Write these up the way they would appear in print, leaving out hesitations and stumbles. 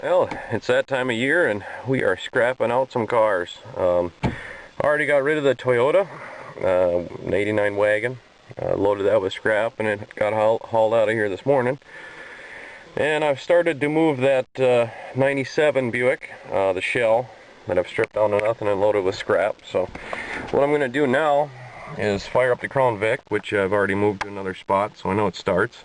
Well, it's that time of year and we are scrapping out some cars. Already got rid of the Toyota, an 89 wagon. Loaded that with scrap and it got hauled out of here this morning. And I've started to move that 97 Buick, the shell, that I've stripped down to nothing and loaded with scrap. So what I'm going to do now is fire up the Crown Vic, which I've already moved to another spot so I know it starts.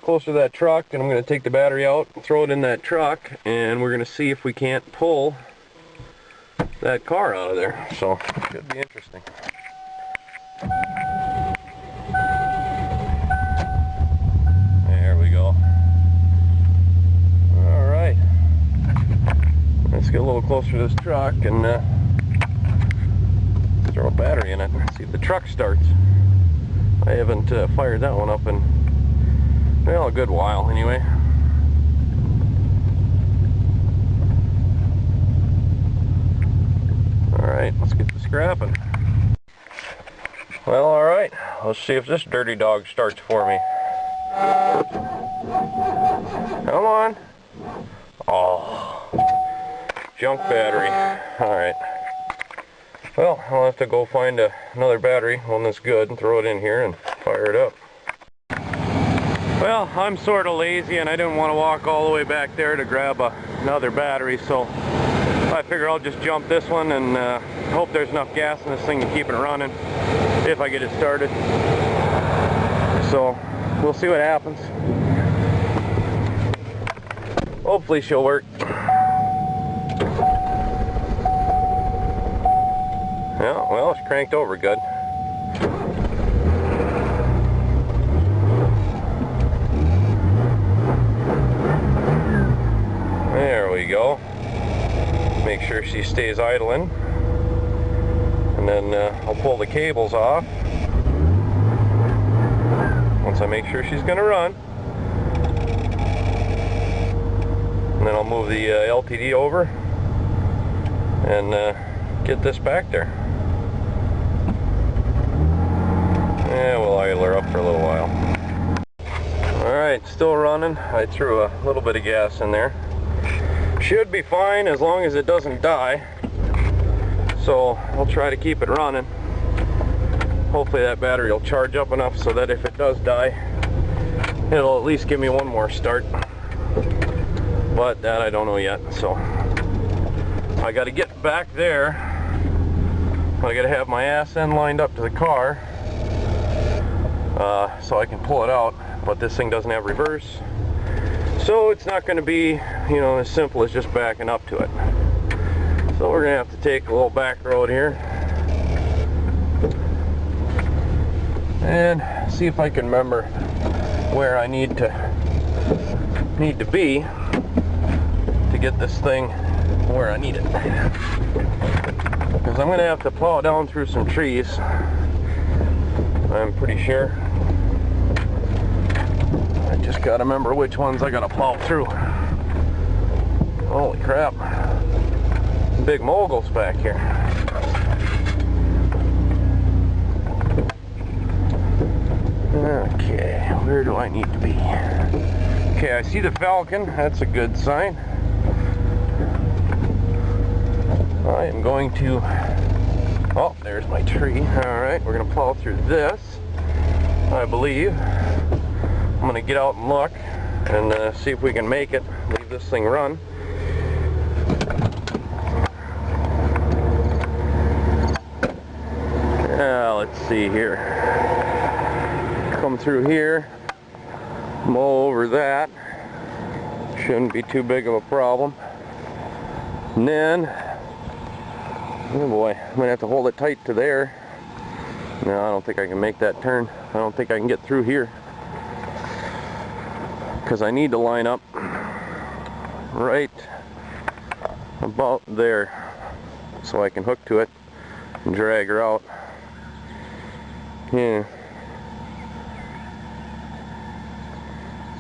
Closer to that truck, and I'm going to take the battery out, throw it in that truck, and we're going to see if we can't pull that car out of there. So, should be interesting. There we go. Alright. Let's get a little closer to this truck and throw a battery in it and see if the truck starts. I haven't fired that one up in, well, a good while anyway. Alright, let's get the scrapping. Well, alright, let's see if this dirty dog starts for me. Come on. Oh, junk battery. Alright. Well, I'll have to go find another battery, one that's good, and throw it in here and fire it up. Well, I'm sort of lazy and I didn't want to walk all the way back there to grab another battery, so I figure I'll just jump this one and hope there's enough gas in this thing to keep it running if I get it started. So we'll see what happens. Hopefully she'll work. Yeah, well, it's cranked over good. There we go. Make sure she stays idling. And then I'll pull the cables off once I make sure she's going to run. And then I'll move the LTD over and get this back there. Yeah, we'll idle her up for a little while. Alright, still running. I threw a little bit of gas in there. Should be fine as long as it doesn't die. So I'll try to keep it running. Hopefully that battery will charge up enough so that if it does die, it'll at least give me one more start. But that I don't know yet. So I got to get back there. I got to have my ass end lined up to the car so I can pull it out. But this thing doesn't have reverse. So it's not going to be, you know, as simple as just backing up to it. So we're going to have to take a little back road here and see if I can remember where I need to be to get this thing where I need it. Because I'm going to have to plow down through some trees, I'm pretty sure. I just gotta remember which ones I gotta plow through. Holy crap. Big moguls back here. Okay, where do I need to be? Okay, I see the Falcon. That's a good sign. I am going to... Oh, there's my tree. Alright, we're gonna plow through this, I believe. I'm going to get out and look and see if we can make it, leave this thing run. Let's see here. Come through here, mow over that. Shouldn't be too big of a problem. And then, oh boy, I'm going to have to hold it tight to there. No, I don't think I can make that turn. I don't think I can get through here. Because I need to line up right about there so I can hook to it and drag her out. Yeah.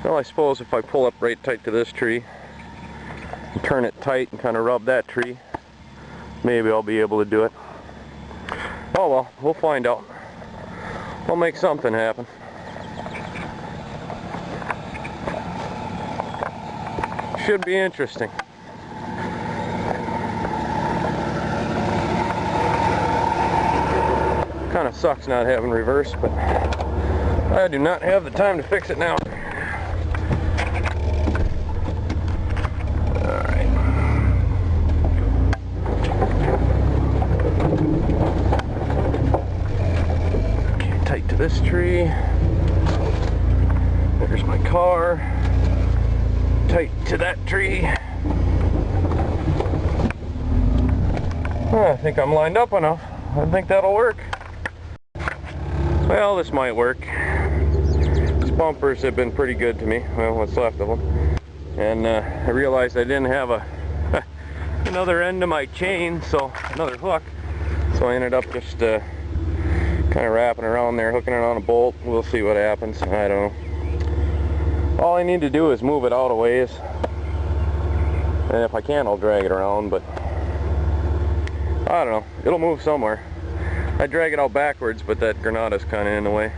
Well, I suppose if I pull up right tight to this tree and turn it tight and kind of rub that tree, maybe I'll be able to do it. Oh well, we'll find out. We'll make something happen. Should be interesting. Kind of sucks not having reverse, but I do not have the time to fix it now. Alright. Okay, tight to this tree. There's my car. Tight to that tree. I think I'm lined up enough. I think that'll work. Well, this might work. These bumpers have been pretty good to me. Well, what's left of them. And I realized I didn't have a another end to my chain, so another hook. So I ended up just kind of wrapping around there, hooking it on a bolt. We'll see what happens. I don't know. All I need to do is move it out a ways. And if I can, I'll drag it around, but I don't know. It'll move somewhere. I drag it out backwards, but that Granada's kind of in the way.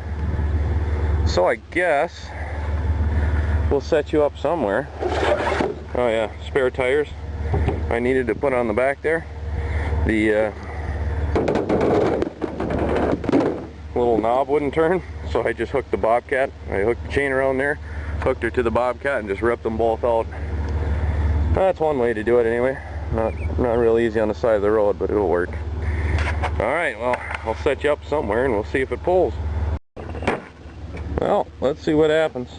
So I guess we'll set you up somewhere. Oh yeah, spare tires. I needed to put on the back there. The little knob wouldn't turn, so I just hooked the Bobcat. I hooked the chain around there, hooked her to the Bobcat, and just ripped them both out. That's one way to do it anyway. Not real easy on the side of the road, but it'll work. Alright, well, I'll set you up somewhere and we'll see if it pulls. Well, let's see what happens.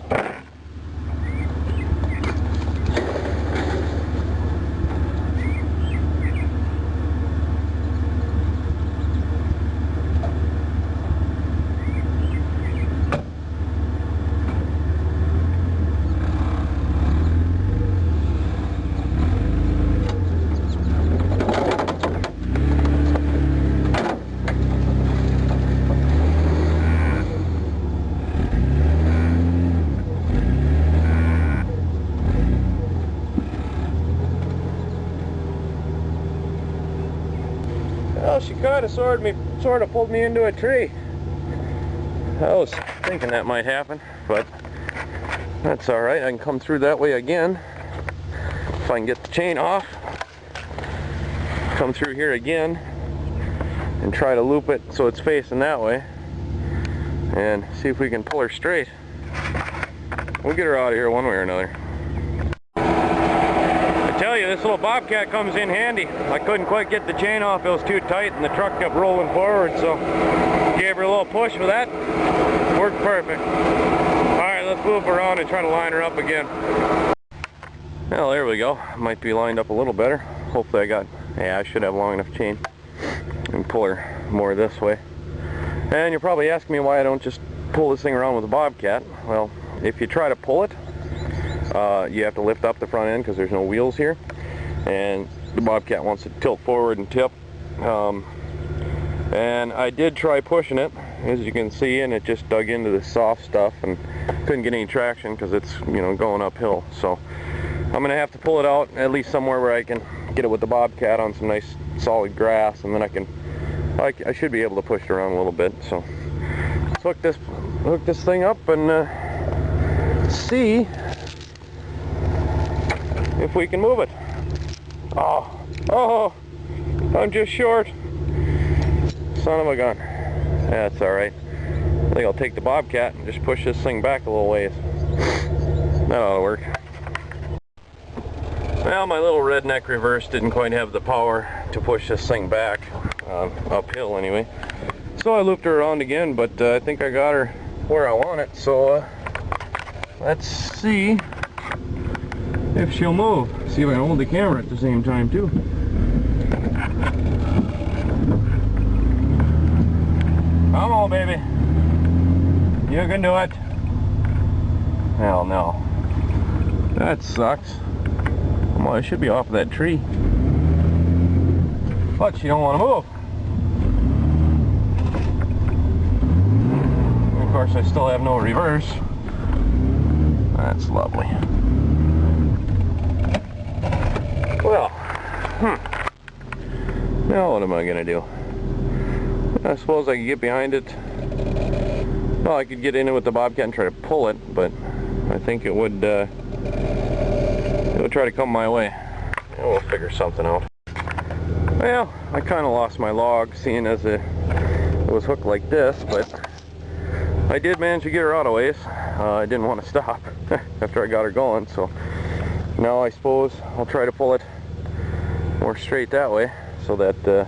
Well, she kind of sort of pulled me into a tree. I was thinking that might happen, but that's all right. I can come through that way again. If I can get the chain off, come through here again, and try to loop it so it's facing that way, and see if we can pull her straight. We'll get her out of here one way or another. I tell you, this little Bobcat comes in handy. I couldn't quite get the chain off, it was too tight, and the truck kept rolling forward, so gave her a little push with that. Worked perfect. Alright, let's move around and try to line her up again. Well, there we go. Might be lined up a little better. Hopefully I should have long enough chain. And pull her more this way. And you're probably asking me why I don't just pull this thing around with a Bobcat. Well, if you try to pull it, you have to lift up the front end because there's no wheels here, and the Bobcat wants to tilt forward and tip. And I did try pushing it, as you can see, and it just dug into the soft stuff and couldn't get any traction because it's, you know, going uphill. So I'm gonna have to pull it out at least somewhere where I can get it with the Bobcat on some nice solid grass, and then I should be able to push it around a little bit. So let's hook this thing up and see if we can move it. Oh, I'm just short. Son of a gun. That's alright. I think I'll take the Bobcat and just push this thing back a little ways. That ought to work. Well, my little redneck reverse didn't quite have the power to push this thing back, uphill anyway. So I looped her around again, but I think I got her where I want it. So let's see if she'll move. See if I can hold the camera at the same time too. Come on, baby. You can do it. Hell no. That sucks. Well, I should be off of that tree. But she don't want to move. And of course, I still have no reverse. That's lovely. Well, now what am I gonna do? I suppose I could get behind it. Well, I could get in it with the Bobcat and try to pull it, but I think it would try to come my way. And we'll figure something out. Well, I kind of lost my log, seeing as it was hooked like this, but I did manage to get her out of ways. I didn't want to stop after I got her going, so now I suppose I'll try to pull it more straight that way so that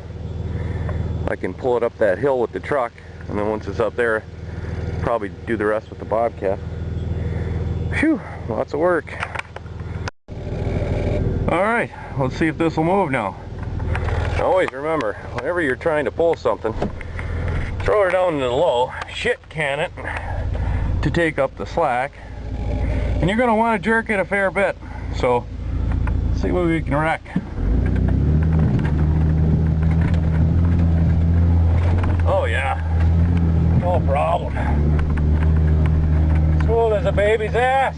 I can pull it up that hill with the truck, and then once it's up there, probably do the rest with the Bobcat. Phew, lots of work. Alright, let's see if this will move now. Always remember, whenever you're trying to pull something, throw her down into the low, shit can it to take up the slack, and you're going to want to jerk it a fair bit. So, let's see what we can wreck. Oh yeah, no problem. Smooth as a baby's ass.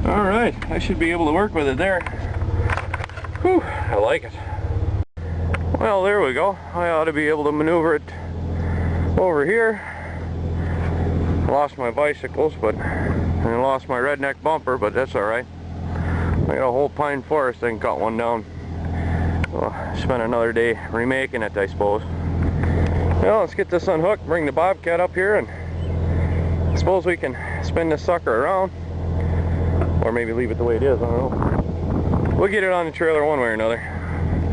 Alright, I should be able to work with it there. Whew, I like it. Well, there we go. I ought to be able to maneuver it over here. Lost my bicycles, but I lost my redneck bumper, but that's alright. I got a whole pine forest, I can cut one down. Well, spend another day remaking it, I suppose. Well, let's get this unhooked, bring the Bobcat up here, and I suppose we can spin this sucker around. Or maybe leave it the way it is, I don't know. We'll get it on the trailer one way or another.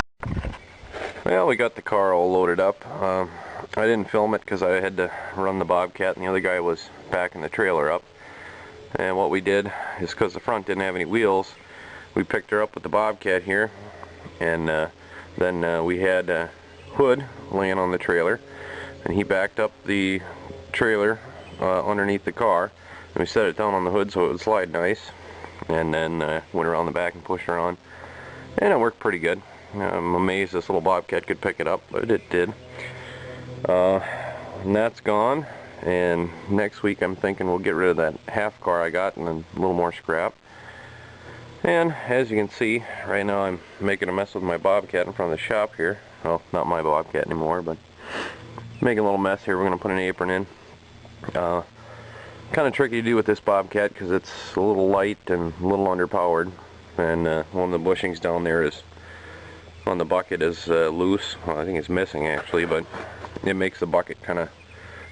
Well, we got the car all loaded up. I didn't film it because I had to run the Bobcat and the other guy was backing the trailer up. And what we did is, because the front didn't have any wheels, we picked her up with the Bobcat here. And then we had Hood laying on the trailer. And he backed up the trailer underneath the car. And we set it down on the hood so it would slide nice. And then went around the back and pushed her on, and it worked pretty good. I'm amazed this little Bobcat could pick it up, but it did. And that's gone, and next week I'm thinking we'll get rid of that half car I got and a little more scrap. And as you can see, right now I'm making a mess with my Bobcat in front of the shop here. Well, not my Bobcat anymore, but making a little mess here. We're going to put an apron in. Kind of tricky to do with this Bobcat because it's a little light and a little underpowered, and one of the bushings down there is on the bucket is loose. Well, I think it's missing actually, but it makes the bucket kind of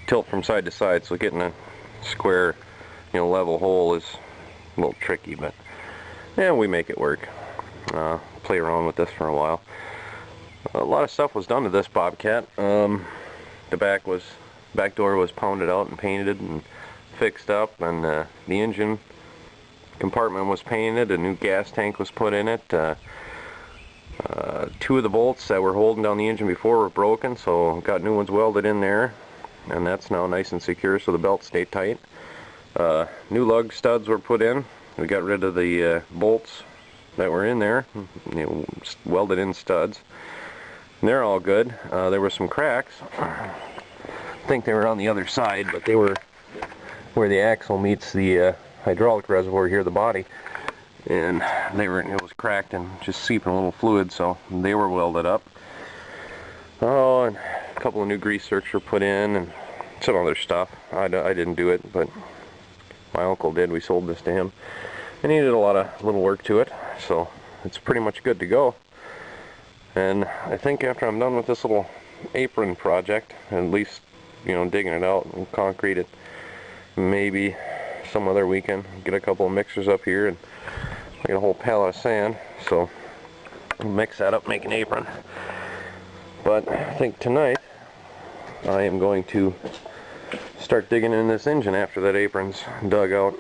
tilt from side to side, so getting a square, level hole is a little tricky, but yeah, we make it work. Play around with this for a while. A lot of stuff was done to this Bobcat. The back door was pounded out and painted and fixed up, and the engine compartment was painted. A new gas tank was put in it. Two of the bolts that were holding down the engine before were broken, so got new ones welded in there, and that's now nice and secure so the belts stay tight. New lug studs were put in. We got rid of the bolts that were in there, welded in studs, and they're all good. There were some cracks. I think they were on the other side, but they were where the axle meets the hydraulic reservoir here, the body, and it was cracked and just seeping a little fluid, so they were welded up. Oh, and a couple of new grease zerks were put in and some other stuff. I didn't do it, but my uncle did. We sold this to him, and he did a lot of little work to it, so it's pretty much good to go. And I think after I'm done with this little apron project, at least digging it out and concrete it, maybe some other weekend get a couple of mixers up here and get a whole pallet of sand, so I'll mix that up, make an apron. But I think tonight I am going to start digging in this engine after that apron's dug out.